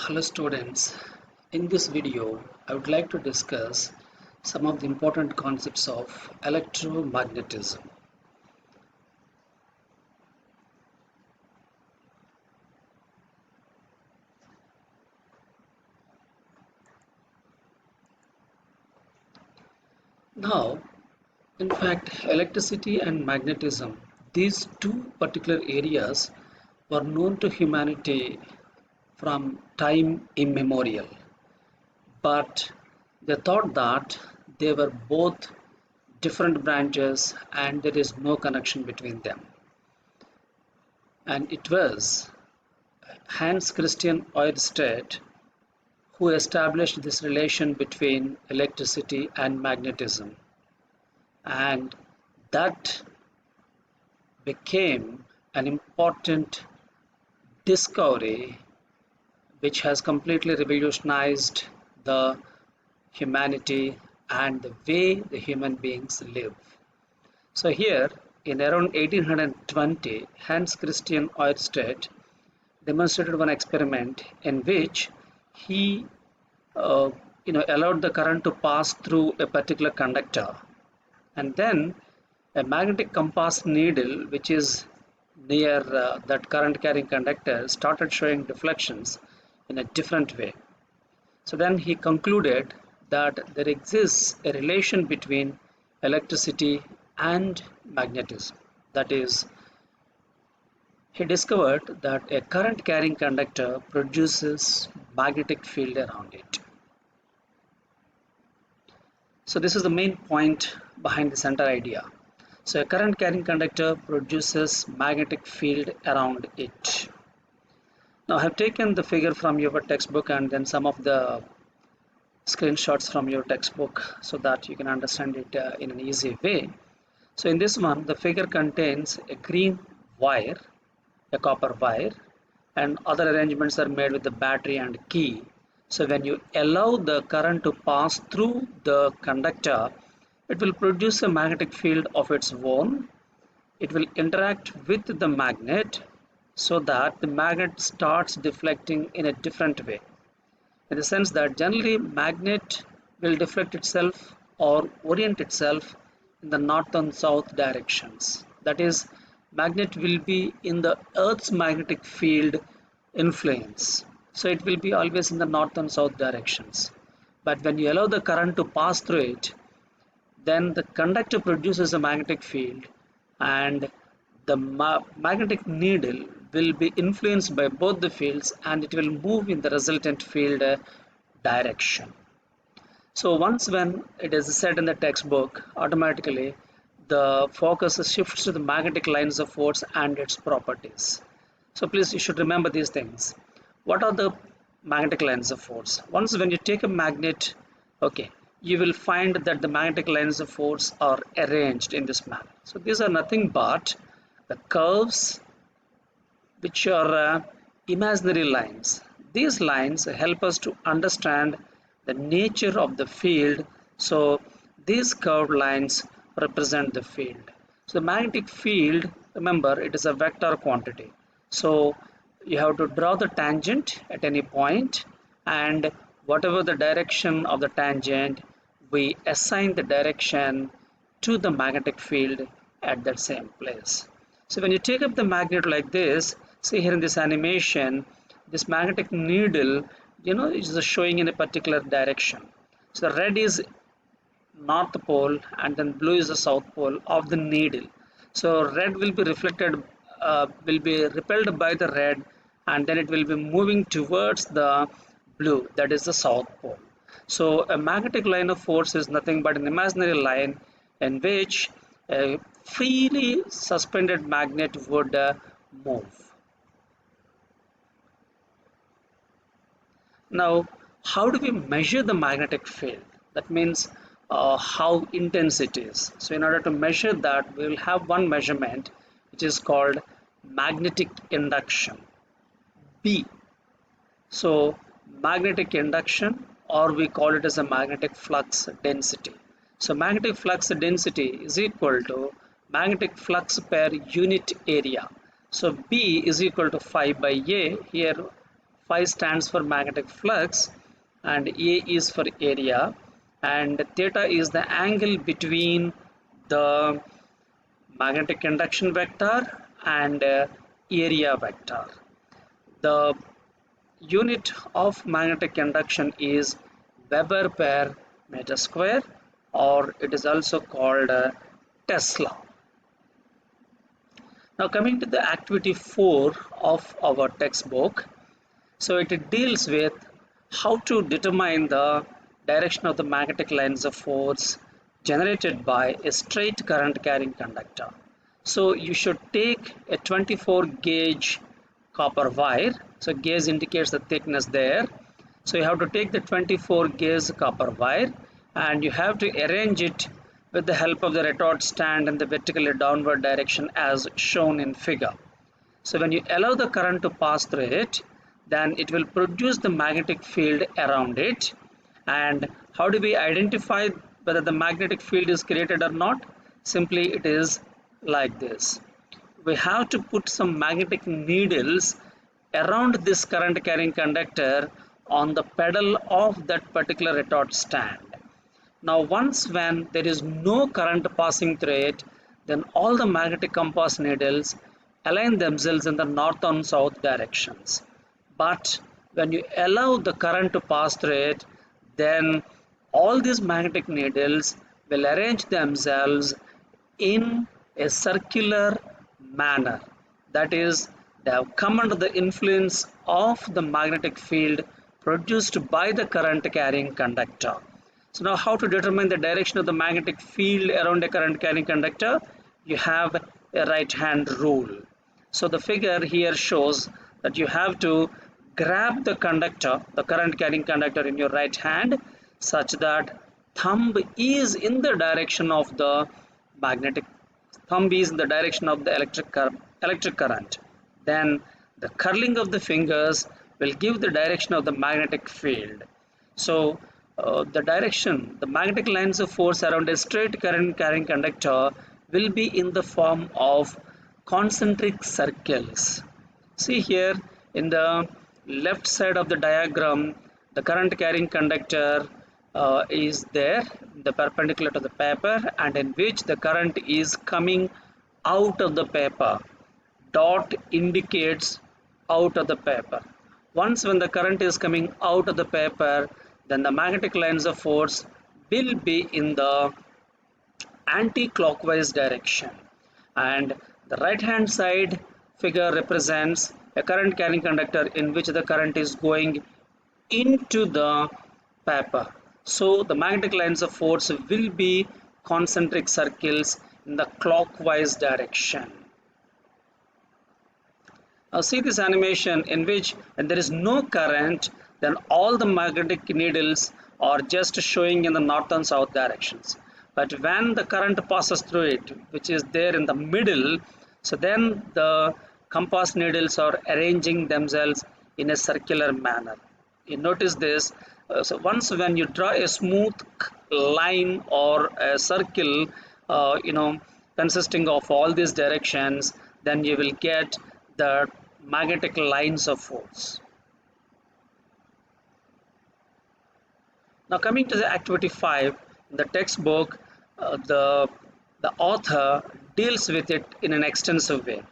Hello students, in this video I would like to discuss some of the important concepts of electromagnetism. Now, in fact, electricity and magnetism, these two particular areas were known to humanity from time immemorial, but they thought that they were both different branches and there is no connection between them. And it was Hans Christian Ørsted who established this relation between electricity and magnetism, and that became an important discovery which has completely revolutionized the humanity and the way the human beings live. So here in around 1820, Hans Christian Ørsted demonstrated one experiment in which he allowed the current to pass through a particular conductor, and then a magnetic compass needle which is near that current carrying conductor started showing deflections in a different way. So then he concluded that there exists a relation between electricity and magnetism. That is, he discovered that a current carrying conductor produces magnetic field around it. So this is the main point behind this entire idea. So a current carrying conductor produces magnetic field around it. Now I have taken the figure from your textbook and then some of the screenshots from your textbook so that you can understand it in an easy way. So in this one, the figure contains a green wire, a copper wire, and other arrangements are made with the battery and key. So when you allow the current to pass through the conductor, it will produce a magnetic field of its own. It will interact with the magnet so that the magnet starts deflecting in a different way. In the sense that generally magnet will deflect itself or orient itself in the north and south directions. That is, magnet will be in the Earth's magnetic field influence. So it will be always in the north and south directions. But when you allow the current to pass through it, then the conductor produces a magnetic field and the magnetic needle will be influenced by both the fields and it will move in the resultant field direction. So once when it is said in the textbook, automatically the focus shifts to the magnetic lines of force and its properties. So please you should remember these things. What are the magnetic lines of force? Once when you take a magnet, okay, you will find that the magnetic lines of force are arranged in this manner. So these are nothing but the curves which are imaginary lines. These lines help us to understand the nature of the field. So these curved lines represent the field. So the magnetic field, remember, it is a vector quantity. So you have to draw the tangent at any point, and whatever the direction of the tangent, we assign the direction to the magnetic field at that same place. So when you take up the magnet like this, see here in this animation, this magnetic needle, is showing in a particular direction. So the red is north pole and then blue is the south pole of the needle. So red will be reflected, will be repelled by the red, and then it will be moving towards the blue, that is the south pole. So a magnetic line of force is nothing but an imaginary line in which a freely suspended magnet would move. Now, how do we measure the magnetic field? That means how intense it is. So in order to measure that, we will have one measurement which is called magnetic induction, B. So magnetic induction, or we call it as a magnetic flux density. So magnetic flux density is equal to magnetic flux per unit area. So B is equal to phi by A. Here phi stands for magnetic flux, and A is for area, and theta is the angle between the magnetic induction vector and area vector. The unit of magnetic induction is Weber per meter square, or it is also called Tesla. Now coming to the activity 4 of our textbook, so it deals with how to determine the direction of the magnetic lines of force generated by a straight current carrying conductor. So you should take a 24 gauge copper wire. So gauge indicates the thickness there. So you have to take the 24 gauge copper wire and you have to arrange it with the help of the retort stand in the vertically downward direction as shown in figure. So when you allow the current to pass through it, then it will produce the magnetic field around it. And how do we identify whether the magnetic field is created or not? Simply it is like this. We have to put some magnetic needles around this current carrying conductor on the pedal of that particular retort stand. Now once when there is no current passing through it, then all the magnetic compass needles align themselves in the north and south directions. But when you allow the current to pass through it, then all these magnetic needles will arrange themselves in a circular manner. That is, they have come under the influence of the magnetic field produced by the current carrying conductor. So now how to determine the direction of the magnetic field around a current carrying conductor? You have a right hand rule. So the figure here shows that you have to grab the conductor, the current carrying conductor in your right hand such that thumb is in the direction of the magnetic, thumb is in the direction of the electric current. Then the curling of the fingers will give the direction of the magnetic field. So the magnetic lines of force around a straight current carrying conductor will be in the form of concentric circles. See here in the left side of the diagram, the current carrying conductor is there, the perpendicular to the paper, and in which the current is coming out of the paper. Dot indicates out of the paper. Once when the current is coming out of the paper, then the magnetic lines of force will be in the anti-clockwise direction, and the right hand side figure represents a current carrying conductor in which the current is going into the paper. So the magnetic lines of force will be concentric circles in the clockwise direction. Now see this animation in which when there is no current, then all the magnetic needles are just showing in the north and south directions. But when the current passes through it, which is there in the middle, so then the compass needles are arranging themselves in a circular manner. You notice this. So once when you draw a smooth line or a circle, consisting of all these directions, then you will get the magnetic lines of force. Now coming to the activity 5, in the textbook, the author deals with it in an extensive way.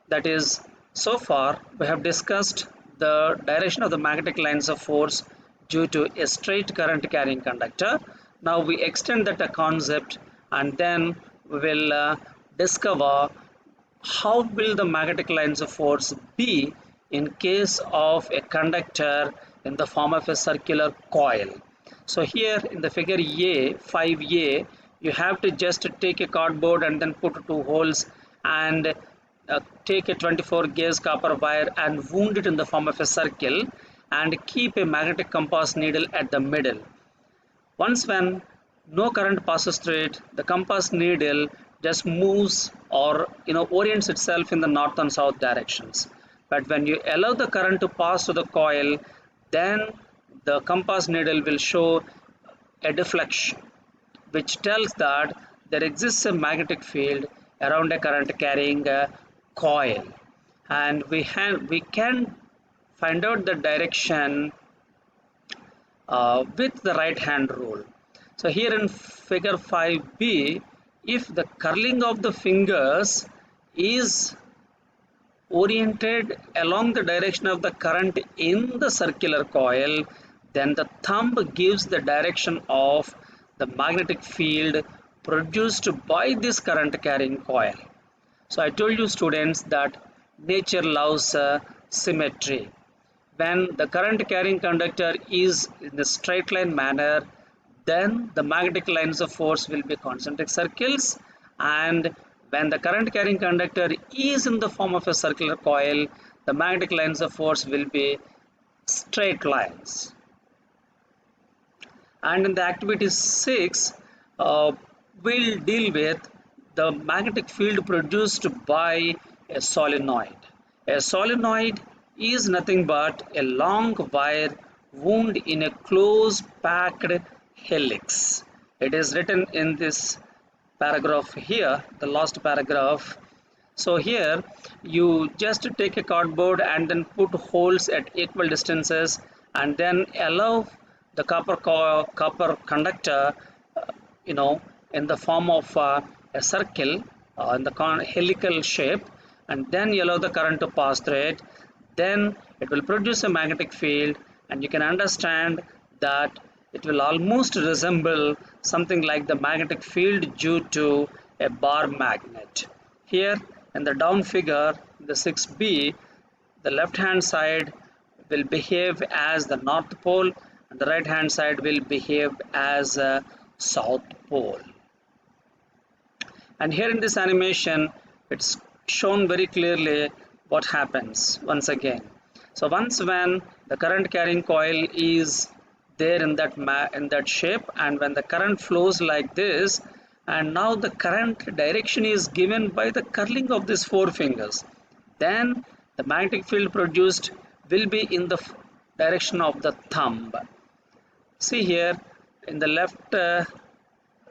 That is, so far we have discussed the direction of the magnetic lines of force due to a straight current carrying conductor. Now we extend that concept and then we will discover how will the magnetic lines of force be in case of a conductor in the form of a circular coil. So here in the figure A, 5A, you have to just take a cardboard and then put two holes and take a 24 gauge copper wire and wound it in the form of a circle and keep a magnetic compass needle at the middle. Once when no current passes through it, the compass needle just moves or orients itself in the north and south directions. But when you allow the current to pass through the coil, then the compass needle will show a deflection, which tells that there exists a magnetic field around a current carrying a coil. And we can find out the direction with the right hand rule. So here in figure 5b, if the curling of the fingers is oriented along the direction of the current in the circular coil, then the thumb gives the direction of the magnetic field produced by this current carrying coil. So I told you students that nature loves symmetry. When the current carrying conductor is in the straight line manner, then the magnetic lines of force will be concentric circles, and when the current carrying conductor is in the form of a circular coil, the magnetic lines of force will be straight lines. And in the activity 6, we'll deal with the magnetic field produced by a solenoid. A solenoid is nothing but a long wire wound in a close packed helix. It is written in this paragraph here, the last paragraph. So here you just take a cardboard and then put holes at equal distances, and then allow the copper conductor, you know, in the form of a circle in the helical shape, and then you allow the current to pass through it. Then it will produce a magnetic field, and you can understand that it will almost resemble something like the magnetic field due to a bar magnet. Here in the down figure, the 6b, the left hand side will behave as the north pole, and the right hand side will behave as a south pole. And here in this animation, it's shown very clearly what happens once again. So once when the current carrying coil is there in that shape, and when the current flows like this, and now the current direction is given by the curling of these four fingers, then the magnetic field produced will be in the direction of the thumb. See here in the left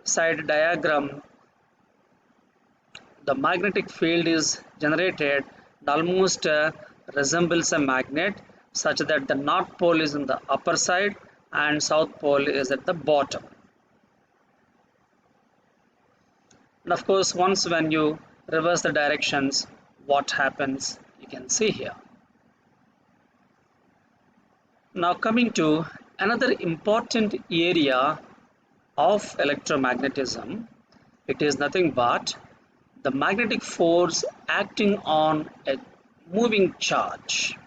side diagram, the magnetic field is generated. It almost resembles a magnet, such that the north pole is in the upper side and south pole is at the bottom. And of course, once when you reverse the directions, what happens you can see here. Now coming to another important area of electromagnetism, it is nothing but the magnetic force acting on a moving charge.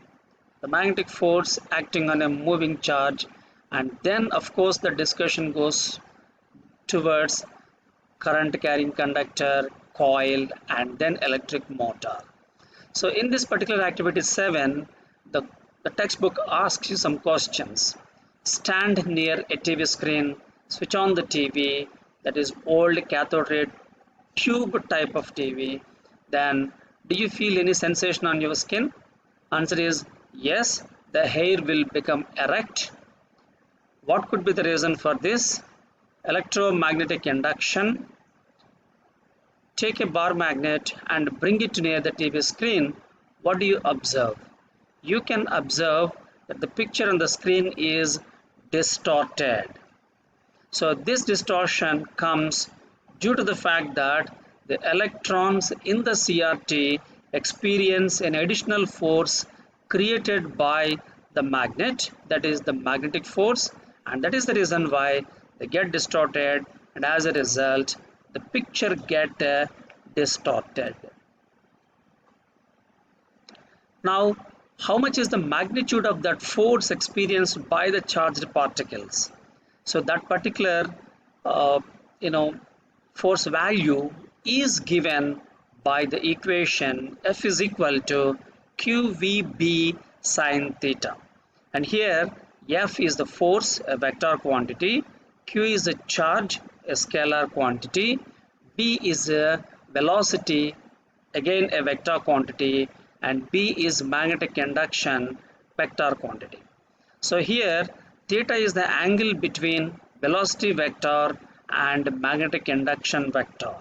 The magnetic force acting on a moving charge, and then of course the discussion goes towards current carrying conductor, coil, and then electric motor. So in this particular activity 7, the textbook asks you some questions. Stand near a TV screen, switch on the TV, that is old cathode ray tube type of TV. Then, do you feel any sensation on your skin? Answer is yes, the hair will become erect. What could be the reason for this? Electromagnetic induction. Take a bar magnet and bring it near the TV screen. What do you observe? You can observe that the picture on the screen is distorted. So this distortion comes due to the fact that the electrons in the CRT experience an additional force created by the magnet, that is the magnetic force, and that is the reason why they get distorted, and as a result the picture get distorted. Now, how much is the magnitude of that force experienced by the charged particles? So that particular force value is given by the equation F is equal to QVB sine theta. And here F is the force, a vector quantity, Q is a charge, a scalar quantity, B is a velocity, again a vector quantity, and B is magnetic induction, vector quantity. So here theta is the angle between velocity vector and magnetic induction vector.